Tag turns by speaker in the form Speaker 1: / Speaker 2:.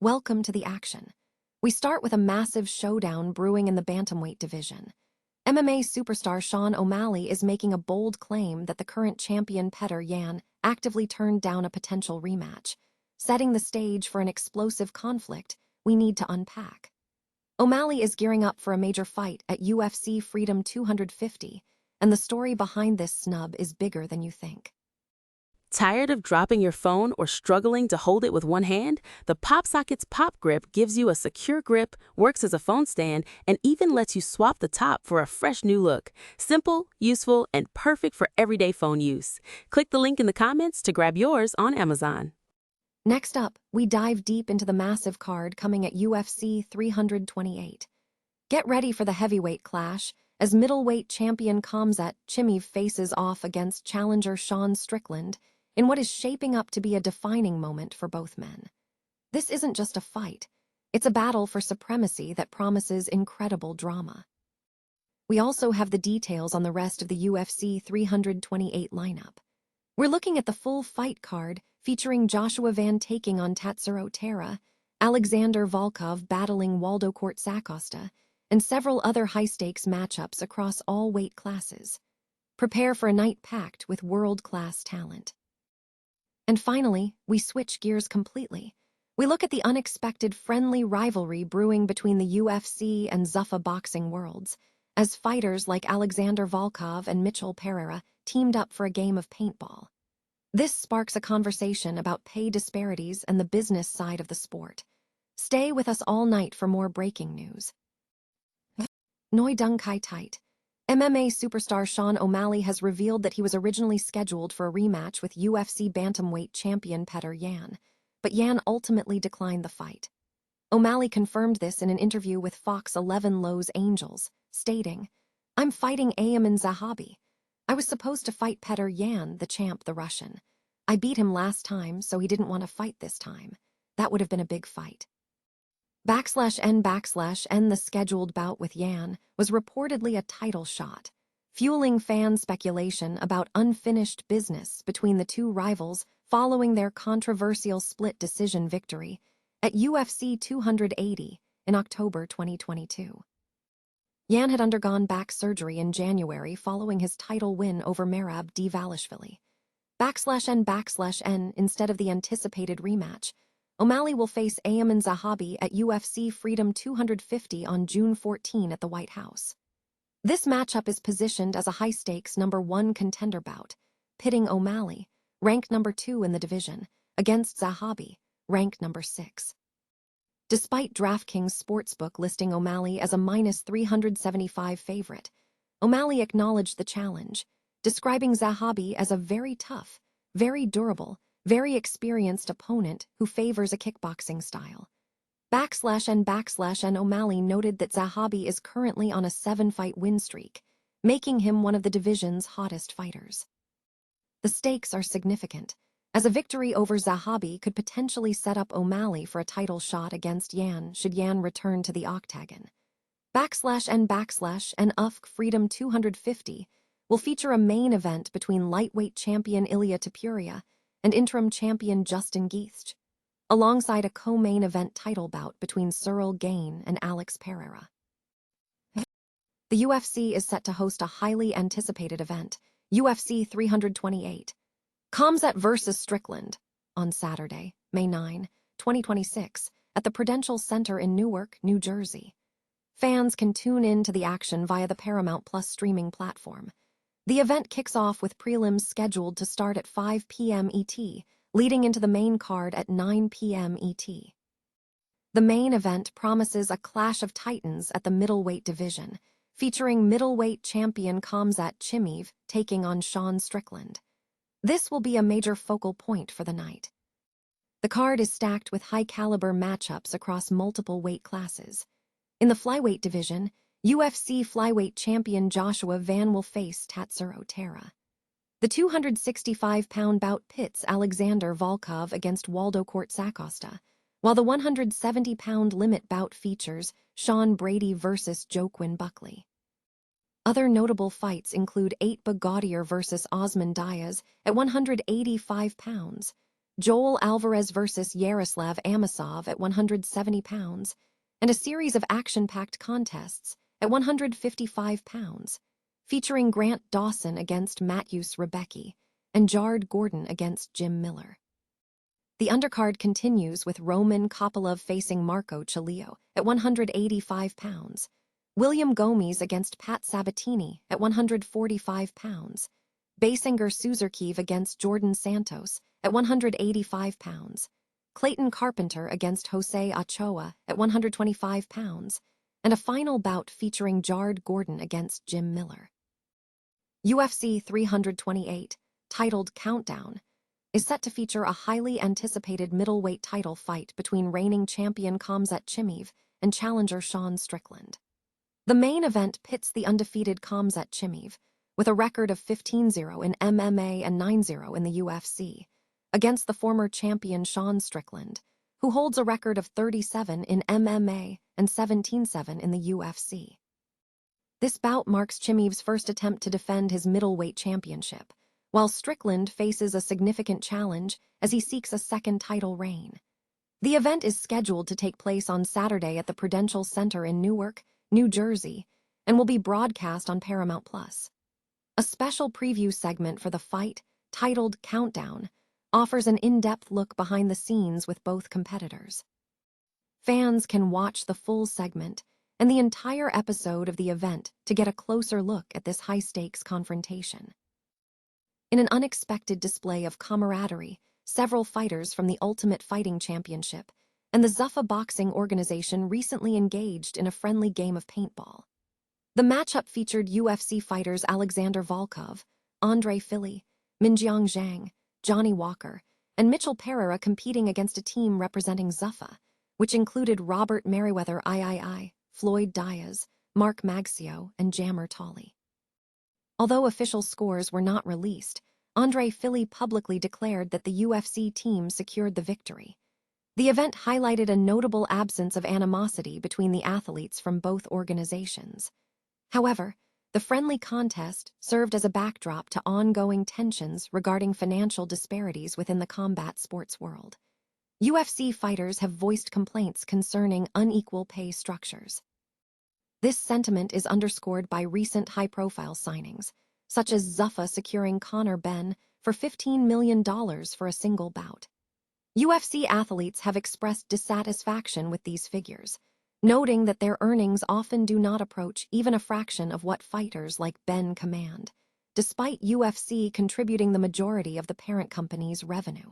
Speaker 1: Welcome to the action. We start with a massive showdown brewing in the bantamweight division. MMA superstar Sean O'Malley is making a bold claim that the current champion Petr Yan actively turned down a potential rematch, setting the stage for an explosive conflict we need to unpack. O'Malley is gearing up for a major fight at UFC Freedom 250, and the story behind this snub is bigger than you think.
Speaker 2: Tired of dropping your phone or struggling to hold it with one hand? The PopSocket's Pop Grip gives you a secure grip, works as a phone stand, and even lets you swap the top for a fresh new look. Simple, useful, and perfect for everyday phone use. Click the link in the comments to grab yours on Amazon.
Speaker 1: Next up, we dive deep into the massive card coming at UFC 328. Get ready for the heavyweight clash as middleweight champion Khamzat Chimaev faces off against challenger Sean Strickland in what is shaping up to be a defining moment for both men. This isn't just a fight, it's a battle for supremacy that promises incredible drama. We also have the details on the rest of the UFC 328 lineup. We're looking at the full fight card featuring Joshua Van taking on Tatsuro Taira, Alexander Volkov battling Waldo Cortsacosta, and several other high-stakes matchups across all weight classes. Prepare for a night packed with world-class talent. And finally, we switch gears completely. We look at the unexpected friendly rivalry brewing between the UFC and Zuffa boxing worlds, as fighters like Alexander Volkov and Mitchell Pereira teamed up for a game of paintball. This sparks a conversation about pay disparities and the business side of the sport. Stay with us all night for more breaking news. Noi Dung Kai Tight. MMA superstar Sean O'Malley has revealed that he was originally scheduled for a rematch with UFC bantamweight champion Petr Yan, but Yan ultimately declined the fight. O'Malley confirmed this in an interview with Fox 11 Los Angeles, stating, "I'm fighting Ayman Zahabi. I was supposed to fight Petr Yan, the champ, the Russian. I beat him last time, so he didn't want to fight this time. That would have been a big fight." /N the scheduled bout with Yan was reportedly a title shot, fueling fan speculation about unfinished business between the two rivals following their controversial split decision victory at UFC 280 in October 2022. Yan had undergone back surgery in January following his title win over Merab Dvalishvili. /N instead of the anticipated rematch, O'Malley will face Ayman Zahabi at UFC Freedom 250 on June 14 at the White House. This matchup is positioned as a high-stakes #1 contender bout, pitting O'Malley, ranked #2 in the division, against Zahabi, ranked #6. Despite DraftKings Sportsbook listing O'Malley as a -375 favorite, O'Malley acknowledged the challenge, describing Zahabi as a very tough, very durable, very experienced opponent who favors a kickboxing style. /N O'Malley noted that Zahabi is currently on a 7-fight win streak, making him one of the division's hottest fighters. The stakes are significant, as a victory over Zahabi could potentially set up O'Malley for a title shot against Yan should Yan return to the octagon. /N UFC Freedom 250 will feature a main event between lightweight champion Ilia Topuria and interim champion Justin Gaethje, alongside a co-main event title bout between Cyril Gane and Alex Pereira. The UFC is set to host a highly anticipated event, UFC 328, Khamzat vs. Strickland, on Saturday, May 9, 2026, at the Prudential Center in Newark, New Jersey. Fans can tune in to the action via the Paramount Plus streaming platform. The event kicks off with prelims scheduled to start at 5 p.m. ET, leading into the main card at 9 p.m. ET. The main event promises a clash of titans at the middleweight division, featuring middleweight champion Khamzat Chimaev taking on Sean Strickland. This will be a major focal point for the night. The card is stacked with high-caliber matchups across multiple weight classes. In the flyweight division, UFC flyweight champion Joshua Van will face Tatsuro Taira. The 265-pound bout pits Alexander Volkov against Waldo Cortsacosta, while the 170-pound limit bout features Sean Brady versus Joaquin Buckley. Other notable fights include 8 Gaudier versus Osman Diaz at 185 pounds, Joel Alvarez vs. Yaroslav Amosov at 170 pounds, and a series of action-packed contests at 155 pounds, featuring Grant Dawson against Mateusz Rebecki and Jared Gordon against Jim Miller. The undercard continues with Roman Kopylov facing Marco Ciolio at 185 pounds, William Gomes against Pat Sabatini at 145 pounds, Basinger Suzerkiv against Jordan Santos at 185 pounds, Clayton Carpenter against Jose Ochoa at 125 pounds, and a final bout featuring Jared Gordon against Jim Miller. UFC 328, titled Countdown, is set to feature a highly anticipated middleweight title fight between reigning champion Khamzat Chimaev and challenger Sean Strickland. The main event pits the undefeated Khamzat Chimaev, with a record of 15-0 in MMA and 9-0 in the UFC, against the former champion Sean Strickland, who holds a record of 37 in MMA and 17-7 in the UFC. This bout marks Chimaev's first attempt to defend his middleweight championship, while Strickland faces a significant challenge as he seeks a second title reign. The event is scheduled to take place on Saturday at the Prudential Center in Newark, New Jersey, and will be broadcast on Paramount+. A special preview segment for the fight, titled Countdown, offers an in-depth look behind the scenes with both competitors. Fans can watch the full segment and the entire episode of the event to get a closer look at this high-stakes confrontation. In an unexpected display of camaraderie, several fighters from the Ultimate Fighting Championship and the Zuffa boxing organization recently engaged in a friendly game of paintball. The matchup featured UFC fighters Alexander Volkov, Andre Fili, Minjiang Zhang, Johnny Walker, and Mitchell Pereira competing against a team representing Zuffa, which included Robert Merriweather III, Floyd Diaz, Mark Magcio, and Jammer Talley. Although official scores were not released, Andre Fili publicly declared that the UFC team secured the victory. The event highlighted a notable absence of animosity between the athletes from both organizations. However, the friendly contest served as a backdrop to ongoing tensions regarding financial disparities within the combat sports world. UFC fighters have voiced complaints concerning unequal pay structures. This sentiment is underscored by recent high-profile signings, such as Zuffa securing Conor Benn for $15 million for a single bout. UFC athletes have expressed dissatisfaction with these figures, noting that their earnings often do not approach even a fraction of what fighters like Benn command, despite UFC contributing the majority of the parent company's revenue.